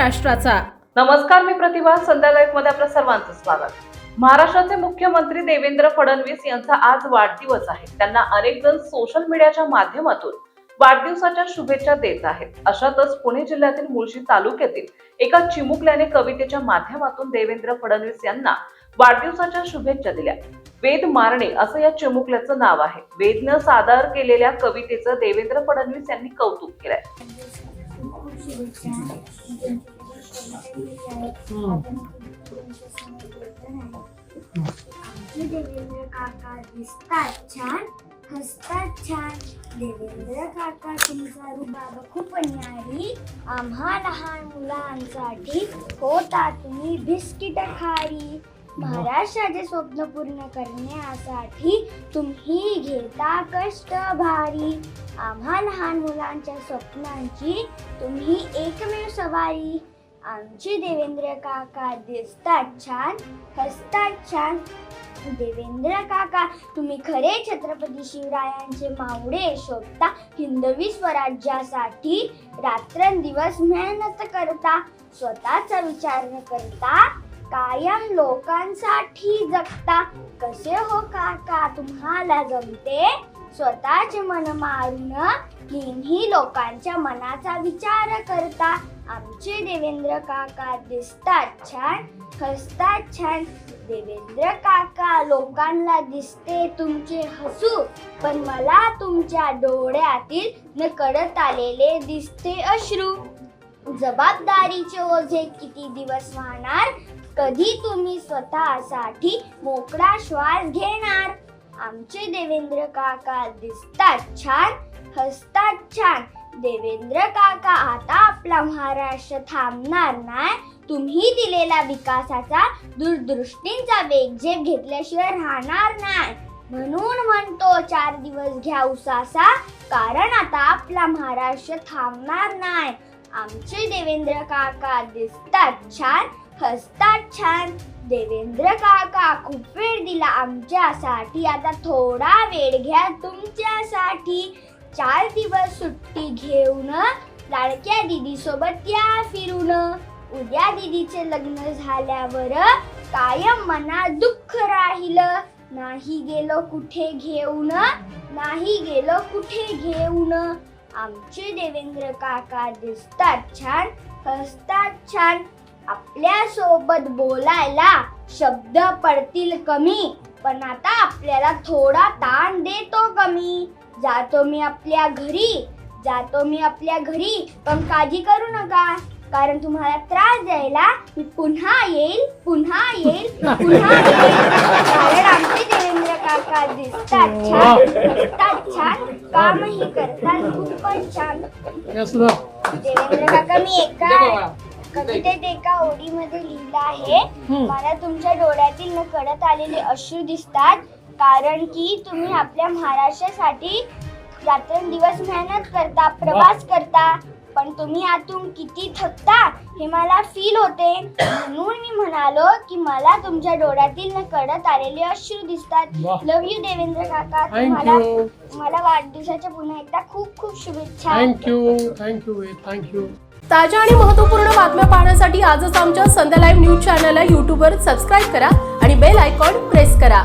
महाराष्ट्राचा। नमस्कार, मी प्रतिभा। संध्या लाईव्ह मध्ये आपल्या सर्वांचं स्वागत। महाराष्ट्राचे मुख्यमंत्री देवेंद्र फडणवीस यांचा आज वाढदिवस आहे। त्यांना अनेक जण सोशल मीडियाच्या माध्यमातून वाढदिवसाच्या शुभेच्छा देत आहेत। अशातच पुणे जिल्ह्यातील मुळशी तालुक्यातील एका चिमुकल्याने कवितेच्या माध्यमातून देवेंद्र फडणवीस यांना वाढदिवसाच्या शुभेच्छा दिल्या। वेद मारणे असं या चिमुकल्याचं नाव आहे। वेदनं सादर केलेल्या कवितेचं देवेंद्र फडणवीस यांनी कौतुक केलंय। देवेंद्र काका दिसतात छान, हसतात छान। देवेंद्र काका तुमचा रुबाब खूप न्यारी, आम्हा लहान मुलांसाठी होता तुम्ही बिस्किट खारी। महाराष्ट्राचे स्वप्न पूर्ण करण्यासाठी तुम्ही घेता कष्ट भारी, आम्हा लहान मुलांच्या स्वप्नांची तुम्ही एकमेव सवारी। आमचे देवेंद्र काका दिसतात छान, हसतात छान। देवेंद्र काका तुम्ही खरे छत्रपती शिवरायांचे मावळे शोधता, हिंदवी स्वराज्यासाठी रात्रंदिवस मेहनत करता, स्वतःचा विचार न करता कायम लोकांसाठी जगता। कसे हो काका तुम्हाला जमते स्वतःचे मन मारून, किन्ही लोकांच्या मनाचा विचार करता। आमचे देवेंद्र काका दिसतात छान, हसतात छान। देवेंद्र काका लोकांना दिसते तुमचे हसू, पण मला तुमच्या डोळ्यातील नकळत आलेले दिसते अश्रू। जबाबदारीचे ओझे किती दिवस वाहणार, कधी तुम्ही स्वतःसाठी मोकळा श्वास घेणार। आमचे देवेंद्र काका दिसतात छान, हसतात छान। देवेंद्र काका आता आपला महाराष्ट्र थांबणार नाही, तुम्ही दिलेला विकासाचा दूरदृष्टीचा वेग झेप घेतल्याशिवाय राहणार नाही। म्हणून म्हणतो 4 दिवस घ्या उसासा, कारण आता आपला महाराष्ट्र थांबणार नाही। आमचे देवेंद्र काका दिसतात छान, हसतात छान। देवेंद्र काका खूप वेळ दिला आमच्यासाठी, आता थोडा वेळ घ्या तुमच्यासाठी। 4 दिवस सुट्टी घेऊन लाडक्या दीदी सोबत या फिरून, उद्या दीदीचे लग्न झाल्यावर कायम मनात दुःख राहिलं, नाही गेलो कुठे घेऊन, नाही गेलो कुठे घेऊन। आमचे देवेंद्र काका दिसतात छान, हसतात छान। आपल्या सोबत बोलायला शब्द पडतील कमी, पण आता आपल्याला थोडा ताण देतो कमी। जातो मी आपल्या घरी, जातो मी आपल्या घरी, पण काळजी करू नका, कारण तुम्हाला त्रास द्यायला मी पुन्हा येईल, पुन्हा येईल, पुन्हा येईल। कारण आमचे देवेंद्र काका दिसतात छान, हसतात छान, कामही करतात खूपच छान। देवेंद्र काका मी एका कवितेत एका ओळीमध्ये लिहिलं आहे, मला तुमच्या डोळ्यातील नकळत आलेले अश्रू दिसतात, कारण की तुम्ही आपल्या महाराष्ट्रासाठी रात्रंदिवस मेहनत करता, प्रवास करता, पण तुम्ही आतून किती थकता हे मला फील होते। म्हणून मी म्हणालो की मला तुमच्या डोळ्यातील नकळत आलेले अश्रू दिसतात। लव यू देवेंद्र काका, तुम्हाला वाढदिवसाच्या पुन्हा एकदा खूप खूप शुभेच्छा। थँक्यू। ताज्या आणि महत्त्वपूर्ण बातम्या पाहण्यासाठी आजच आमच्या संध्या लाईव्ह न्यूज चॅनलला यूट्यूबवर सबस्क्राईब करा आणि बेल आयकॉन प्रेस करा।